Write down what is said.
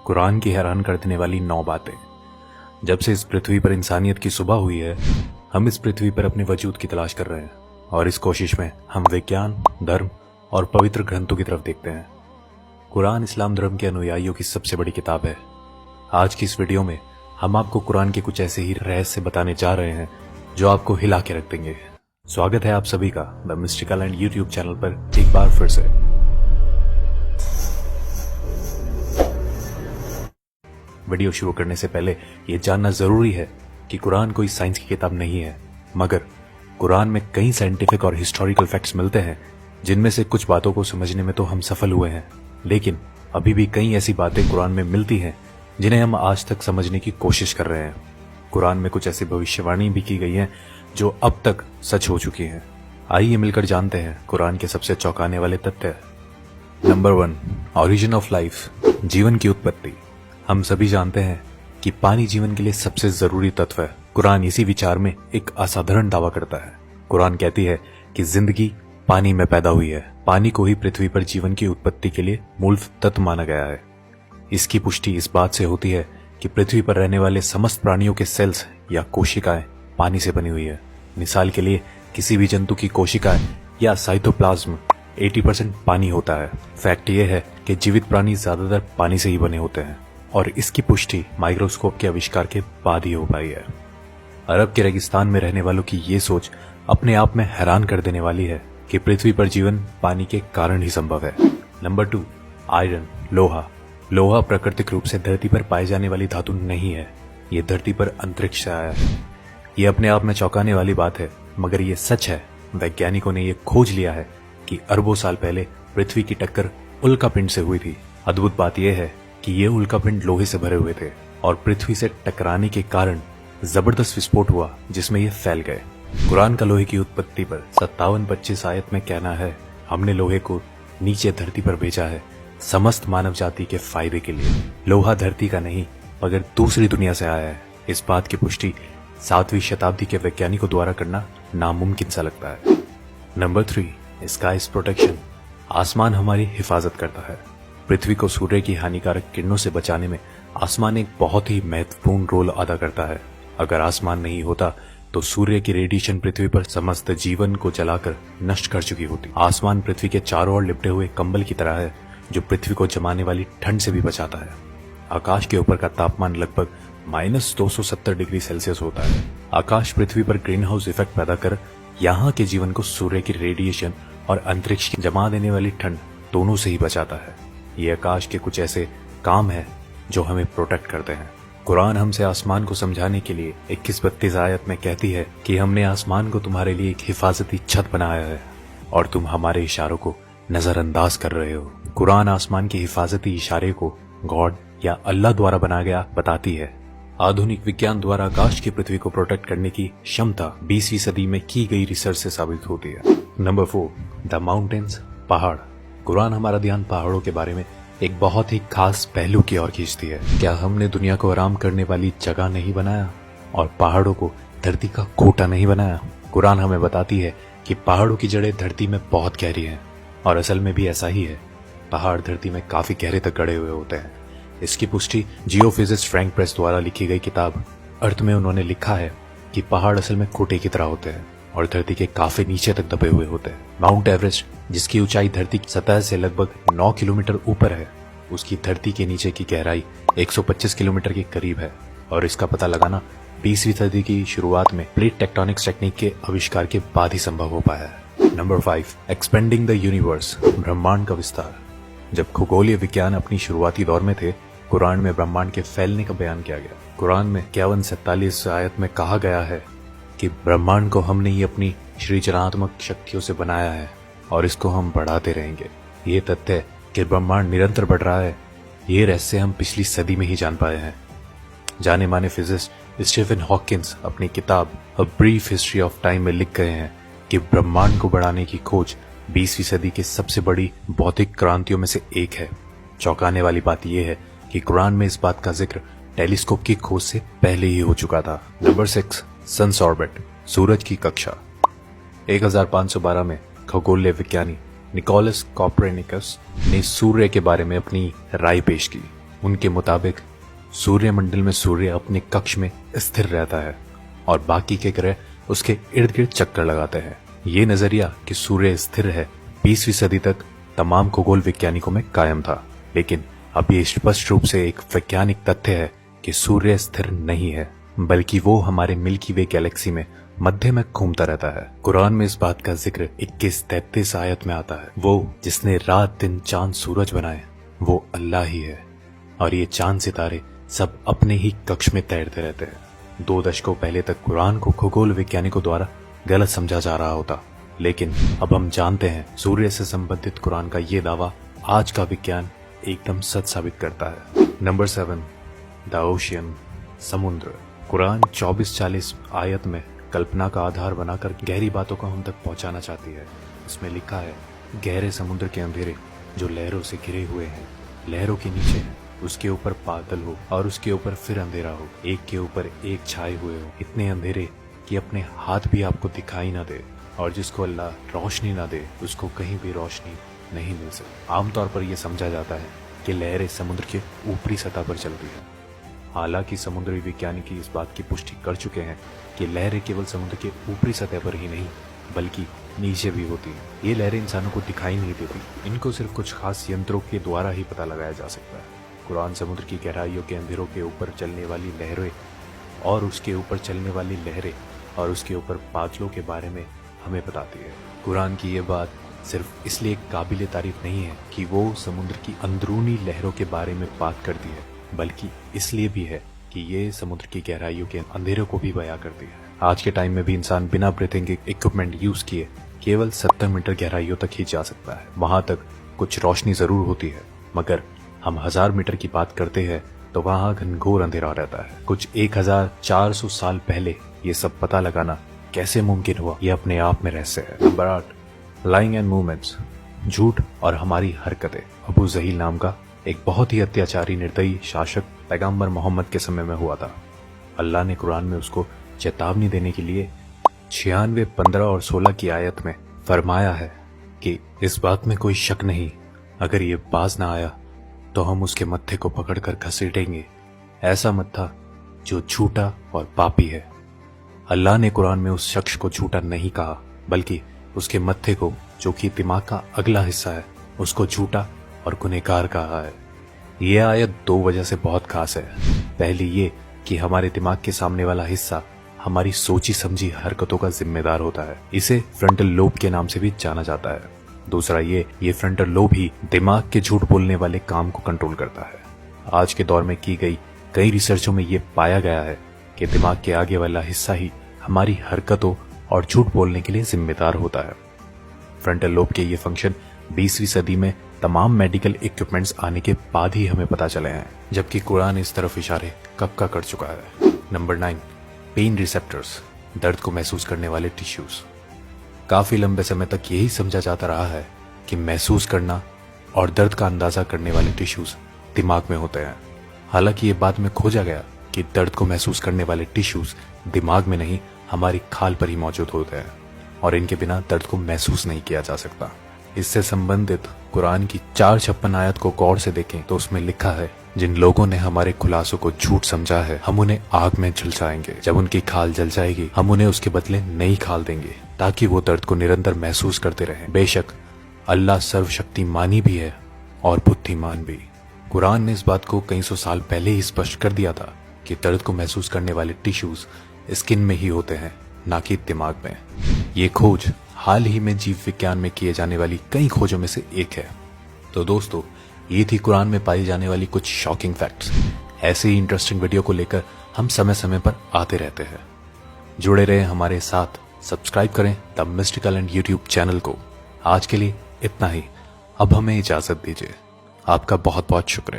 कुरान की हैरान कर देने वाली 9 बातें। जब से इस पृथ्वी पर इंसानियत की सुबह हुई है, हम इस पृथ्वी पर अपने वजूद की तलाश कर रहे हैं और इस कोशिश में हम विज्ञान, धर्म और पवित्र ग्रंथों की तरफ देखते हैं। कुरान इस्लाम धर्म के अनुयायियों की सबसे बड़ी किताब है। आज की इस वीडियो में हम आपको कुरान के कुछ ऐसे ही रहस्य बताने जा रहे हैं जो आपको हिला के रख देंगे। स्वागत है आप सभी का the mystical and YouTube channel पर एक बार फिर से। वीडियो शुरू करने से पहले यह जानना जरूरी है कि कुरान कोई साइंस की किताब नहीं है, मगर कुरान में कई साइंटिफिक और हिस्टोरिकल फैक्ट्स मिलते हैं जिनमें से कुछ बातों को समझने में तो हम सफल हुए हैं, लेकिन अभी भी कई ऐसी बातें कुरान में मिलती हैं जिन्हें हम आज तक समझने की कोशिश कर रहे हैं। कुरान में कुछ ऐसी भविष्यवाणी भी की गई हैं जो अब तक सच हो चुकी हैं। आइए मिलकर जानते हैं कुरान के सबसे चौंकाने वाले तथ्य। नंबर 1, ऑरिजिन ऑफ लाइफ, जीवन की उत्पत्ति। हम सभी जानते हैं कि पानी जीवन के लिए सबसे जरूरी तत्व है। कुरान इसी विचार में एक असाधारण दावा करता है। कुरान कहती है कि जिंदगी पानी में पैदा हुई है। पानी को ही पृथ्वी पर जीवन की उत्पत्ति के लिए मूल तत्व माना गया है। इसकी पुष्टि इस बात से होती है कि पृथ्वी पर रहने वाले समस्त प्राणियों के सेल्स या कोशिकाएं पानी से बनी हुई है। मिसाल के लिए किसी भी जंतु की कोशिकाएं या साइटोप्लाज्म 80% पानी होता है। फैक्ट यह है कि जीवित प्राणी ज्यादातर पानी से ही बने होते हैं और इसकी पुष्टि माइक्रोस्कोप के आविष्कार के बाद ही हो पाई है। अरब के रेगिस्तान में रहने वालों की ये सोच अपने आप में हैरान कर देने वाली है कि पृथ्वी पर जीवन पानी के कारण ही संभव है। नंबर 2, आयरन, लोहा। लोहा प्राकृतिक रूप से धरती पर पाई जाने वाली धातु नहीं है। ये धरती पर अंतरिक्ष से आया है। ये अपने आप में चौंकाने वाली बात है, मगर ये सच है। वैज्ञानिकों ने ये खोज लिया है कि अरबों साल पहले पृथ्वी की टक्कर उल्कापिंड से हुई थी। अद्भुत बात यह है कि ये उल्कापिंड लोहे से भरे हुए थे और पृथ्वी से टकराने के कारण जबरदस्त विस्फोट हुआ जिसमें ये फैल गए। कुरान का लोहे की उत्पत्ति पर 57-25 आयत में कहना है, हमने लोहे को नीचे धरती पर भेजा है समस्त मानव जाति के फायदे के लिए। लोहा धरती का नहीं मगर दूसरी दुनिया से आया है। इस बात की पुष्टि 7वीं शताब्दी के वैज्ञानिकों द्वारा करना नामुमकिन सा लगता है। Number 3, sky protection. आसमान हमारी हिफाजत करता है। पृथ्वी को सूर्य की हानिकारक किरणों से बचाने में आसमान एक बहुत ही महत्वपूर्ण रोल अदा करता है। अगर आसमान नहीं होता तो सूर्य की रेडिएशन पृथ्वी पर समस्त जीवन को जलाकर नष्ट कर चुकी होती। आसमान पृथ्वी के चारों ओर लिपटे हुए कंबल की तरह है जो पृथ्वी को जमाने वाली ठंड से भी बचाता है। आकाश के ऊपर का तापमान लगभग -270 डिग्री सेल्सियस होता है। आकाश पृथ्वी पर ग्रीन हाउस इफेक्ट पैदा कर यहाँ के जीवन को सूर्य की रेडिएशन और अंतरिक्ष की जमा देने वाली ठंड दोनों से ही बचाता है। ये आकाश के कुछ ऐसे काम है जो हमें प्रोटेक्ट करते हैं। कुरान हमसे आसमान को समझाने के लिए 21-32 आयत में कहती है कि हमने आसमान को तुम्हारे लिए एक हिफाजती छत बनाया है और तुम हमारे इशारों को नजरअंदाज कर रहे हो। कुरान आसमान के हिफाजती इशारे को गॉड या अल्लाह द्वारा बनाया गया बताती है। आधुनिक विज्ञान द्वारा आकाश की पृथ्वी को प्रोटेक्ट करने की क्षमता 20वीं सदी में की गई रिसर्च से साबित होती है। नंबर 4, द माउंटेन्स, पहाड़। कुरान हमारा ध्यान पहाड़ों के बारे में एक बहुत ही खास पहलू की ओर खींचती है। क्या हमने दुनिया को आराम करने वाली जगह नहीं बनाया और पहाड़ों को धरती का कोटा नहीं बनाया? कुरान हमें बताती है कि पहाड़ों की जड़ें धरती में बहुत गहरी हैं और असल में भी ऐसा ही है। पहाड़ धरती में काफी गहरे तक गड़े हुए होते हैं। इसकी पुष्टि जियोफिजिस्ट फ्रैंक प्रेस द्वारा लिखी गई किताब अर्थ में उन्होंने लिखा है कि पहाड़ असल में कोटे की तरह होते हैं और धरती के काफी नीचे तक दबे हुए होते हैं। माउंट एवरेस्ट, जिसकी ऊंचाई धरती की सतह से लगभग 9 किलोमीटर ऊपर है, उसकी धरती के नीचे की गहराई 125 किलोमीटर के करीब है और इसका पता लगाना 20वीं सदी की शुरुआत में प्लेट टेक्टोनिक्स टेक्निक के आविष्कार के बाद ही संभव हो पाया है। नंबर 5, एक्सपेंडिंग द यूनिवर्स, ब्रह्मांड का विस्तार। जब खगोलीय विज्ञान अपनी शुरुआती दौर में थे, कुरान में ब्रह्मांड के फैलने का बयान किया गया। कुरान में 51-47 आयत में कहा गया है कि ब्रह्मांड को हमने ही अपनी सृजनात्मक शक्तियों से बनाया है और इसको हम बढ़ाते रहेंगे। ये तथ्य कि ब्रह्मांड निरंतर बढ़ रहा है, ये रहस्य हम पिछली सदी में ही जान पाए हैं। जाने माने फिजिस्ट स्टीफन हॉकिंस अपनी किताब a brief history of time में लिख गए हैं कि ब्रह्मांड को बढ़ाने की खोज 20वीं सदी की सबसे बड़ी भौतिक क्रांतियों में से एक है। चौंकाने वाली बात यह है कि कुरान में इस बात का जिक्र टेलीस्कोप की खोज से पहले ही हो चुका था। नंबर 6, सन्स ऑर्बिट, सूरज की कक्षा। 1512 में खगोलीय विज्ञानी निकोलस कॉपरनिकस ने सूर्य के बारे में अपनी राय पेश की। उनके मुताबिक सूर्यमंडल में सूर्य अपने कक्ष में स्थिर रहता है और बाकी के ग्रह उसके इर्द गिर्द चक्कर लगाते हैं। ये नजरिया कि सूर्य स्थिर है 20वीं सदी तक तमाम खगोल वैज्ञानिकों में कायम था, लेकिन अब ये स्पष्ट रूप से एक वैज्ञानिक तथ्य है कि सूर्य स्थिर नहीं है, बल्कि वो हमारे मिल्की वे गैलेक्सी में मध्य में घूमता रहता है। कुरान में इस बात का जिक्र 21-33 आयत में आता है। वो जिसने रात दिन चांद सूरज बनाए वो अल्लाह ही है, और ये चांद सितारे सब अपने ही कक्ष में तैरते रहते हैं। 2 दशकों पहले तक कुरान को खगोल वैज्ञानिकों द्वारा गलत समझा जा रहा होता, लेकिन अब हम जानते हैं सूर्य से संबंधित कुरान का ये दावा आज का विज्ञान एकदम सच साबित करता है। नंबर 7, द ओशियन, समुद्र। कुरान 24-40 आयत में कल्पना का आधार बनाकर गहरी बातों को हम तक पहुंचाना चाहती है। इसमें लिखा है, गहरे समुद्र के अंधेरे जो लहरों से घिरे हुए हैं, लहरों के नीचे हैं, उसके ऊपर बादल हो और उसके ऊपर फिर अंधेरा हो, एक के ऊपर एक छाए हुए हो, इतने अंधेरे कि अपने हाथ भी आपको दिखाई ना दे, और जिसको अल्लाह रोशनी ना दे उसको कहीं भी रोशनी नहीं मिल सकती। आमतौर पर यह समझा जाता है कि लहरें समुद्र के ऊपरी सतह पर चलती है। हालांकि समुद्री विज्ञानिक इस बात की पुष्टि कर चुके हैं कि लहरें केवल समुद्र के ऊपरी सतह पर ही नहीं बल्कि नीचे भी होती हैं। ये लहरें इंसानों को दिखाई नहीं देती, इनको सिर्फ कुछ खास यंत्रों के द्वारा ही पता लगाया जा सकता है। कुरान समुद्र की गहराइयों के अंधेरों के ऊपर चलने वाली लहरें और उसके ऊपर चलने वाली लहरें और उसके ऊपर बादलों के बारे में हमें बताती है। कुरान की ये बात सिर्फ इसलिए काबिल तारीफ नहीं है कि वो समुद्र की अंदरूनी लहरों के बारे में बात करती है, बल्कि इसलिए भी है कि ये समुद्र की गहराइयों के अंधेरों को भी बयां करती है। आज के टाइम में भी इंसान बिना ब्रीथिंग इक्विपमेंट यूज किए केवल 70 मीटर गहराइयों तक ही जा सकता है। वहां तक कुछ रोशनी जरूर होती है, मगर हम 1000 मीटर की बात करते हैं तो वहां घनघोर अंधेरा रहता है। कुछ 1400 साल पहले ये सब पता लगाना कैसे मुमकिन हुआ, ये अपने आप में रहस्य है। नंबर 8, लाइंग एंड मूवमेंट्स, झूठ और हमारी हरकतें। अबू जहील नाम का एक बहुत ही अत्याचारी निर्दयी शासक पैगंबर मोहम्मद के समय में हुआ था। अल्लाह ने कुरान में उसको चेतावनी देने के लिए 96, 15 और 16 की आयत में फरमाया है कि इस बात में कोई शक नहीं, अगर ये बाज ना आया तो हम उसके मत्थे को पकड़कर घसीटेंगे, ऐसा मत्था जो झूठा और पापी है। अल्लाह ने कुरान में उस शख्स को झूठा नहीं कहा, बल्कि उसके मत्थे को, जो कि दिमाग का अगला हिस्सा है, उसको झूठा और गुनहगार कहा है। यह आयत 2 वजह से बहुत खास है। पहली ये कि हमारे दिमाग के सामने वाला हिस्सा हमारी सोची समझी हरकतों का जिम्मेदार होता है। इसे फ्रंटल लोब के नाम से भी जाना जाता है। दूसरा ये फ्रंटल लोब ही दिमाग के झूठ बोलने वाले काम को कंट्रोल करता है। आज के दौर में की गई कई रिसर्चों में ये पाया गया है कि दिमाग के आगे वाला हिस्सा ही हमारी हरकतों और झूठ बोलने के लिए जिम्मेदार होता है। फ्रंटल लोब के ये फंक्शन 20वीं सदी में तमाम मेडिकल इक्विपमेंट्स आने के बाद ही हमें पता चले हैं, जबकि कुरान इस तरफ इशारे कब का कर चुका है। नंबर 9, पेन रिसेप्टर्स, दर्द को महसूस करने वाले टिश्यूज। काफी लंबे समय तक यही समझा जाता रहा है कि महसूस करना और दर्द का अंदाजा करने वाले टिश्यूज दिमाग में होते हैं। हालांकि ये बाद में खोजा गया कि दर्द को महसूस करने वाले टिश्यूज दिमाग में नहीं, हमारी खाल पर ही मौजूद होते हैं, और इनके बिना दर्द को महसूस नहीं किया जा सकता। इससे संबंधित कुरान की 456 आयत को गौर से देखें तो उसमें लिखा है, जिन लोगों ने हमारे खुलासों को झूठ समझा है, हम उन्हें आग में झुलसाएंगे। जब उनकी खाल जल जाएगी, हम उन्हें उसके बदले नई खाल देंगे, ताकि वो दर्द को निरंतर महसूस करते रहें। बेशक अल्लाह सर्वशक्तिमानी भी है और बुद्धिमान भी। कुरान ने इस बात को कई सौ साल पहले ही स्पष्ट कर दिया था कि दर्द को महसूस करने वाले टिश्यूज स्किन में ही होते हैं, ना कि दिमाग में। ये खोज हाल ही में जीव विज्ञान में किए जाने वाली कई खोजों में से एक है। तो दोस्तों, ये थी कुरान में पाई जाने वाली कुछ शॉकिंग फैक्ट्स। ऐसे ही इंटरेस्टिंग वीडियो को लेकर हम समय समय पर आते रहते हैं। जुड़े रहे हमारे साथ, सब्सक्राइब करें the mystical and YouTube channel को। आज के लिए इतना ही, अब हमें इजाजत दीजिए। आपका बहुत बहुत शुक्रिया।